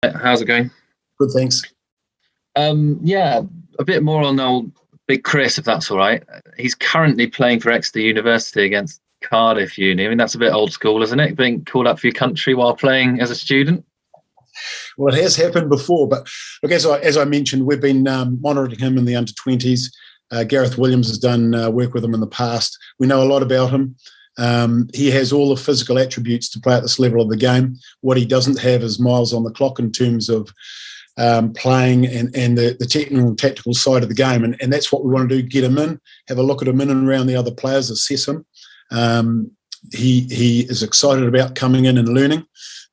How's it going? Good, thanks. Yeah, a bit more on old Big Chris, if that's all right. He's currently playing for Exeter University against Cardiff Uni. I mean, that's a bit old school, isn't it? Being called up for your country while playing as a student. Well, it has happened before, but look, as I mentioned, we've been monitoring him in the under-20s. Gareth Williams has done work with him in the past. We know a lot about him. He has all the physical attributes to play at this level of the game. What he doesn't have is miles on the clock in terms of playing and the technical and tactical side of the game. And that's what we want to do, get him in, have a look at him in and around the other players, assess him. He is excited about coming in and learning,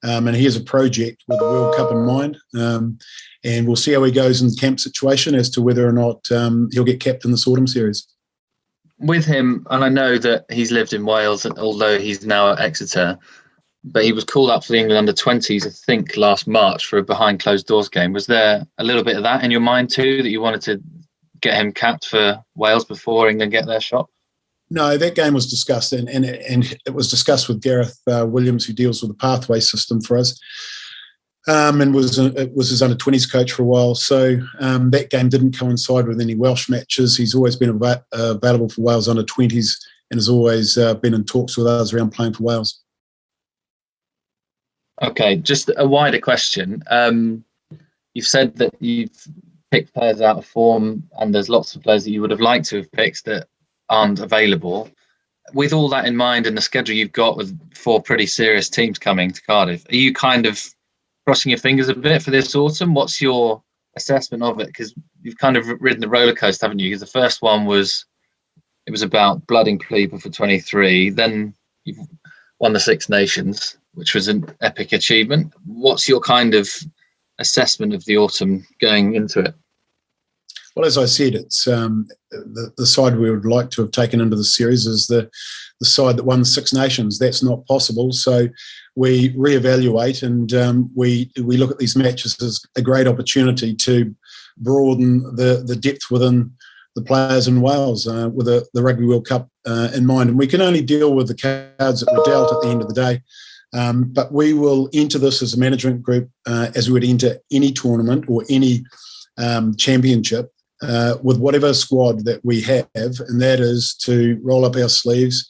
and he has a project with the World Cup in mind. And we'll see how he goes in the camp situation as to whether or not he'll get capped in this autumn series. With him, and I know that he's lived in Wales, although he's now at Exeter, but he was called up for the England under-20s, I think, last March for a behind closed doors game. Was there a little bit of that in your mind too, that you wanted to get him capped for Wales before England get their shot? No, that game was discussed, and it was discussed with Gareth Williams, who deals with the pathway system for us, and was his under-20s coach for a while. So that game didn't coincide with any Welsh matches. He's always been available for Wales under-20s and has always been in talks with us around playing for Wales. Okay, just a wider question. You've said that you've picked players out of form, and there's lots of players that you would have liked to have picked that aren't available. With all that in mind and the schedule you've got with 4 pretty serious teams coming to Cardiff, are you kind of crossing your fingers a bit for this autumn? What's your assessment of it? Because you've kind of ridden the roller coaster, haven't you? Because the first one was about blooding people for 23. Then you've won the Six Nations, which was an epic achievement. What's your kind of assessment of the autumn going into it? Well, as I said, it's the side we would like to have taken into the series is the side that won the Six Nations. That's not possible. So we reevaluate and we look at these matches as a great opportunity to broaden the depth within the players in Wales with the Rugby World Cup in mind. And we can only deal with the cards that were dealt at the end of the day. But we will enter this as a management group as we would enter any tournament or any championship with whatever squad that we have, and that is to roll up our sleeves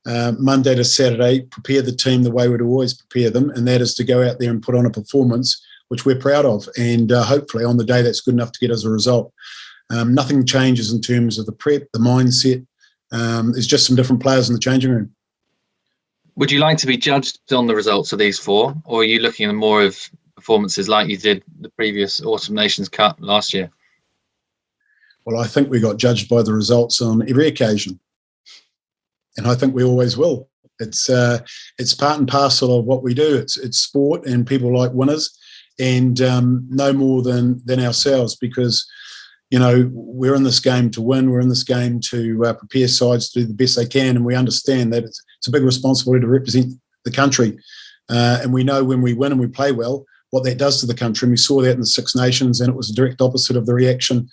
Monday to Saturday, prepare the team the way we'd always prepare them, and that is to go out there and put on a performance which we're proud of, and hopefully on the day that's good enough to get us a result. Nothing changes in terms of the prep, the mindset. There's just some different players in the changing room. Would you like to be judged on the results of these 4, or are you looking at more of performances like you did the previous Autumn Nations Cup last year? Well, I think we got judged by the results on every occasion, and I think we always will. It's part and parcel of what we do. It's sport, and people like winners, and no more than ourselves, because we're in this game to win. We're in this game to prepare sides to do the best they can, and we understand that it's a big responsibility to represent the country. And we know when we win and we play well, what that does to the country. And we saw that in the Six Nations, and it was a direct opposite of the reaction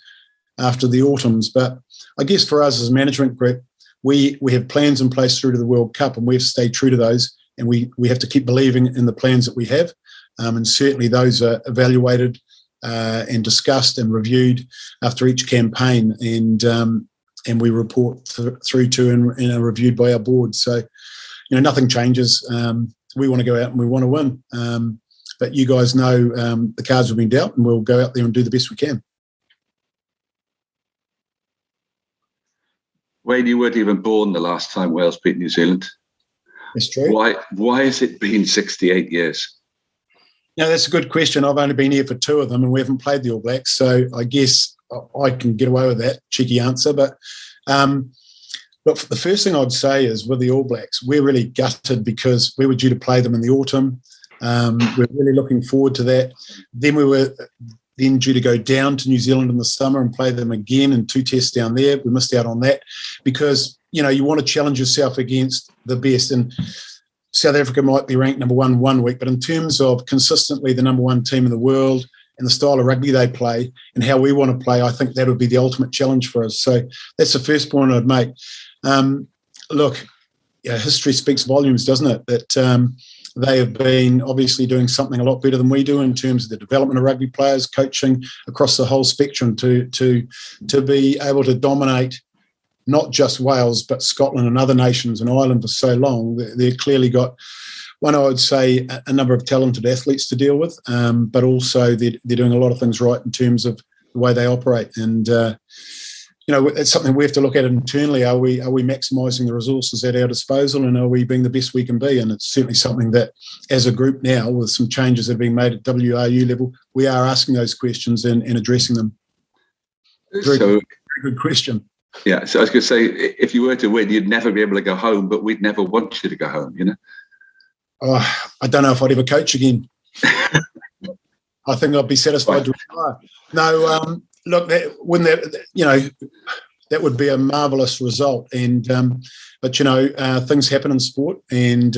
after the autumns. But I guess for us as a management group, we have plans in place through to the World Cup, and we have to stay true to those, and we have to keep believing in the plans that we have. And certainly those are evaluated and discussed and reviewed after each campaign, and we report through to and are reviewed by our board. So, nothing changes. We want to go out and we want to win. But you guys know the cards have been dealt, and we'll go out there and do the best we can. Wayne, you weren't even born the last time Wales beat New Zealand. That's true. Why has it been 68 years? That's a good question. I've only been here for 2 of them, and we haven't played the All Blacks, so I guess I can get away with that cheeky answer. But look, the first thing I'd say is with the All Blacks, we're really gutted because we were due to play them in the autumn. We're really looking forward to that. Then we were due to go down to New Zealand in the summer and play them again in 2 tests down there. We missed out on that because, you want to challenge yourself against the best. And South Africa might be ranked number 1 week, but in terms of consistently the number 1 team in the world and the style of rugby they play and how we want to play, I think that would be the ultimate challenge for us. So that's the first point I'd make. Look, history speaks volumes, doesn't it? That They have been obviously doing something a lot better than we do in terms of the development of rugby players, coaching across the whole spectrum to be able to dominate not just Wales but Scotland and other nations and Ireland for so long. They've clearly got one, I would say, a number of talented athletes to deal with, but also they're doing a lot of things right in terms of the way they operate. And it's something we have to look at internally. Are we maximising the resources at our disposal, and are we being the best we can be? And it's certainly something that, as a group now, with some changes that are being made at WRU level, we are asking those questions and addressing them. Very good question. Yeah, so I was going to say, if you were to win, you'd never be able to go home, but we'd never want you to go home, you know? Oh, I don't know if I'd ever coach again. I think I'd be satisfied to retire. No, look, that would be a marvellous result. And but things happen in sport, and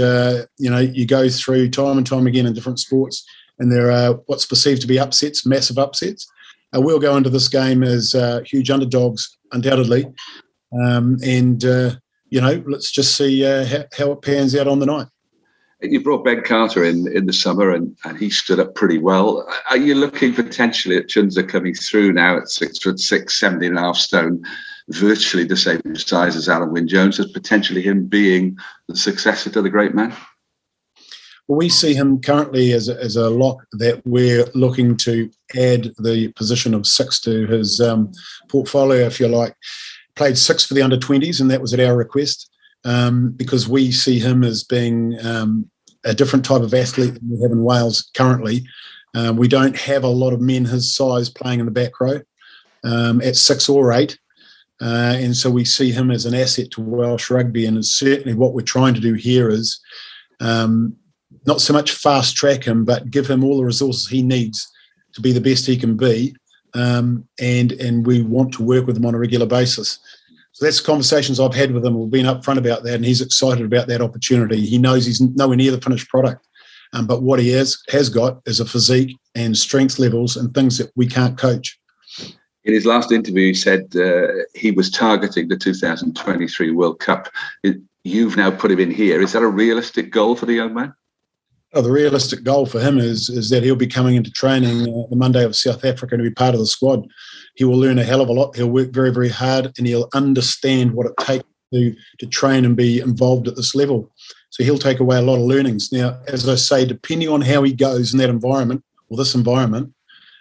you go through time and time again in different sports, and there are what's perceived to be upsets, massive upsets. We'll go into this game as huge underdogs, undoubtedly, let's just see how it pans out on the night. You brought Ben Carter in the summer, and he stood up pretty well. Are you looking potentially at Chunza coming through now at 6'6", 17.5 stone, virtually the same size as Alan Wynne-Jones, as potentially him being the successor to the great man? Well, we see him currently as a lock that we're looking to add the position of 6 to his portfolio, if you like. Played 6 for the under-20s, and that was at our request. Because we see him as being a different type of athlete than we have in Wales currently. We don't have a lot of men his size playing in the back row at 6 or 8. And so we see him as an asset to Welsh rugby. And it's certainly what we're trying to do here is not so much fast track him, but give him all the resources he needs to be the best he can be. And we want to work with him on a regular basis. So that's conversations I've had with him. We've been upfront about that, and he's excited about that opportunity. He knows he's nowhere near the finished product, but what he has got is a physique and strength levels and things that we can't coach. In his last interview, he said he was targeting the 2023 World Cup. You've now put him in here. Is that a realistic goal for the young man? Oh, the realistic goal for him is that he'll be coming into training the Monday of South Africa to be part of the squad. He will learn a hell of a lot. He'll work very, very hard, and he'll understand what it takes to train and be involved at this level. So he'll take away a lot of learnings. Now, as I say, depending on how he goes in that environment, or this environment,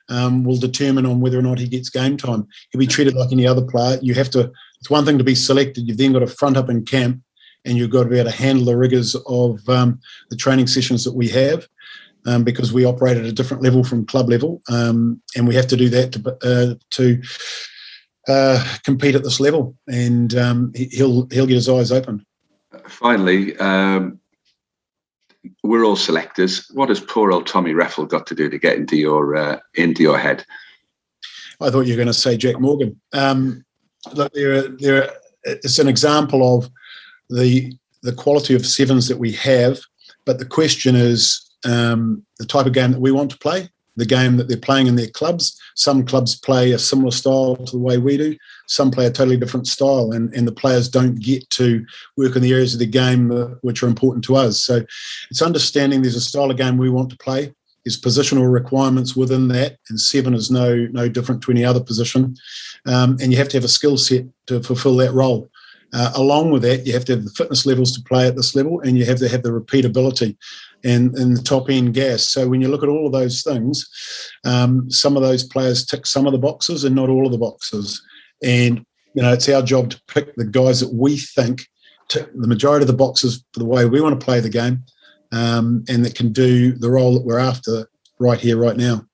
will determine on whether or not he gets game time. He'll be treated like any other player. It's one thing to be selected. You've then got to front up in camp, and you've got to be able to handle the rigours of the training sessions that we have. Because we operate at a different level from club level, and we have to do that to compete at this level. And he'll get his eyes open. Finally, we're all selectors. What has poor old Tommy Reffell got to do to get into your head? I thought you were going to say Jack Morgan. Look, it's an example of the quality of sevens that we have, but the question is, the type of game that we want to play, the game that they're playing in their clubs. Some clubs play a similar style to the way we do. Some play a totally different style, and the players don't get to work in the areas of the game which are important to us. So it's understanding there's a style of game we want to play. There's positional requirements within that, and 7 is no different to any other position. And you have to have a skill set to fulfill that role. Along with that, you have to have the fitness levels to play at this level, and you have to have the repeatability and the top end gas. So when you look at all of those things, some of those players tick some of the boxes and not all of the boxes. And it's our job to pick the guys that we think tick the majority of the boxes for the way we want to play the game, and that can do the role that we're after right here, right now.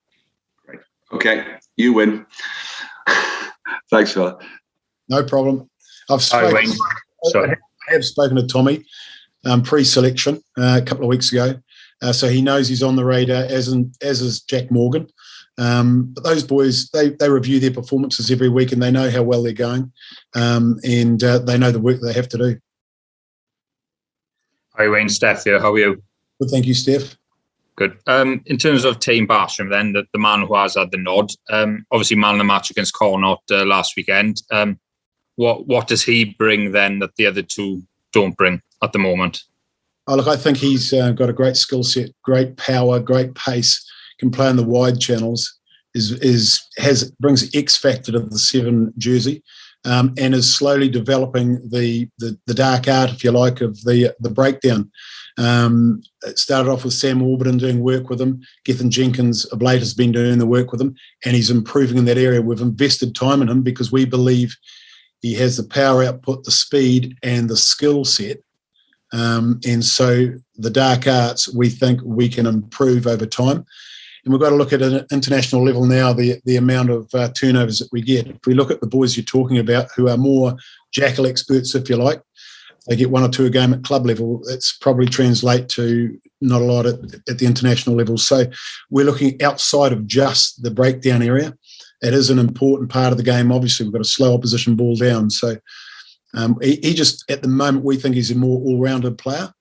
Great. Okay, you win. Thanks, fella. No problem. I have spoken to Tommy pre-selection a couple of weeks ago, so he knows he's on the radar, as is Jack Morgan. But those boys, they review their performances every week, and they know how well they're going, and they know the work they have to do. Hi Wayne, Steph here. How are you? Good, thank you, Steph. Good. In terms of Team Barsham, then the man who has had the nod, obviously man of the match against Connaught last weekend. What does he bring then that the other two don't bring at the moment? Oh, look, I think he's got a great skill set, great power, great pace, can play in the wide channels, brings X factor to the 7 jersey, and is slowly developing the dark art, if you like, of the breakdown. It started off with Sam Warburton doing work with him. Gethin Jenkins of late has been doing the work with him, and he's improving in that area. We've invested time in him because we believe he has the power output, the speed, and the skill set. And so the dark arts, we think we can improve over time. And we've got to look at an international level now, the amount of turnovers that we get. If we look at the boys you're talking about who are more jackal experts, if you like, they get 1 or 2 a game at club level. That's probably translate to not a lot at the international level. So we're looking outside of just the breakdown area. It is an important part of the game. Obviously, we've got to slow opposition ball down. So he just, at the moment, we think he's a more all-rounded player.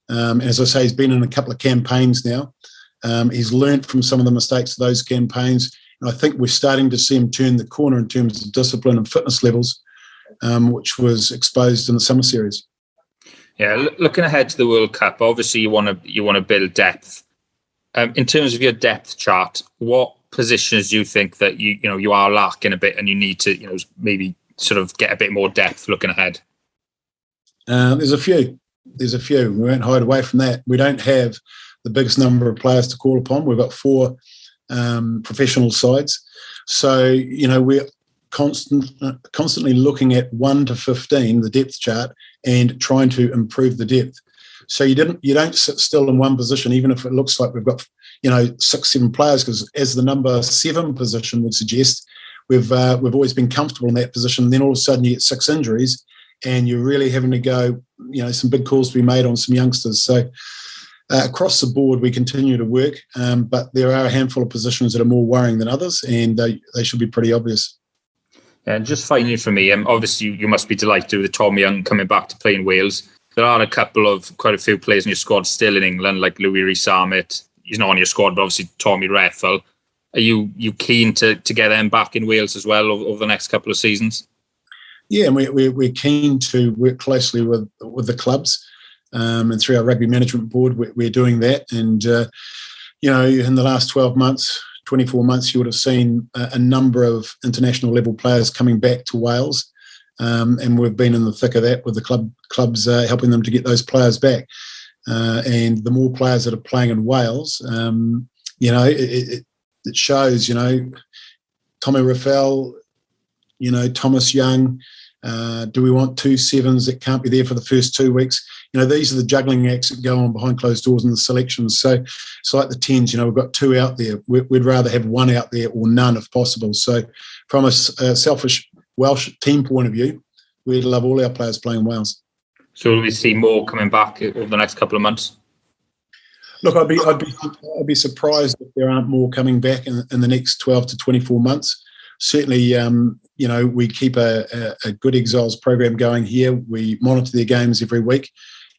As I say, he's been in a couple of campaigns now. He's learnt from some of the mistakes of those campaigns. And I think we're starting to see him turn the corner in terms of discipline and fitness levels, which was exposed in the summer series. Yeah, looking ahead to the World Cup, obviously you want to build depth. In terms of your depth chart, what positions do you think that you are lacking a bit, and you need to maybe sort of get a bit more depth looking ahead? There's a few. We won't hide away from that. We don't have the biggest number of players to call upon. We've got 4 professional sides, so we're constantly looking at 1 to 15, the depth chart, and trying to improve the depth. So you don't sit still in one position, even if it looks like we've got 6, 7 players, because as the number 7 position would suggest, we've always been comfortable in that position. Then all of a sudden you get 6 injuries, and you're really having to go. Some big calls to be made on some youngsters. So across the board, we continue to work, but there are a handful of positions that are more worrying than others, and they should be pretty obvious. And just finally for me, obviously you must be delighted with Tom Young coming back to play in Wales. There are quite a few players in your squad still in England, like Louis Rees-Zammit. He's not on your squad, but obviously Tommy Reffel. Are you keen to get them back in Wales as well over the next couple of seasons? Yeah, and we're keen to work closely with the clubs, and through our rugby management board, we're doing that. And in the last 12 months, 24 months, you would have seen a number of international level players coming back to Wales, and we've been in the thick of that with the clubs helping them to get those players back. And the more players that are playing in Wales, it shows. Tommy Reffel, Thomas Young. Do we want 2 sevens that can't be there for the first 2 weeks? These are the juggling acts that go on behind closed doors in the selections. So it's like the 10s, we've got 2 out there. We'd rather have 1 out there or none if possible. So from a selfish Welsh team point of view, we'd love all our players playing in Wales. So will we see more coming back over the next couple of months? Look, I'd be surprised if there aren't more coming back in the next 12 to 24 months. Certainly, we keep a good exiles program going here. We monitor their games every week,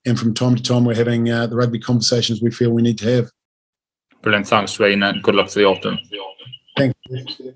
and from time to time we're having the rugby conversations we feel we need to have. Brilliant. Thanks, Wayne, and good luck for the autumn. Thank you.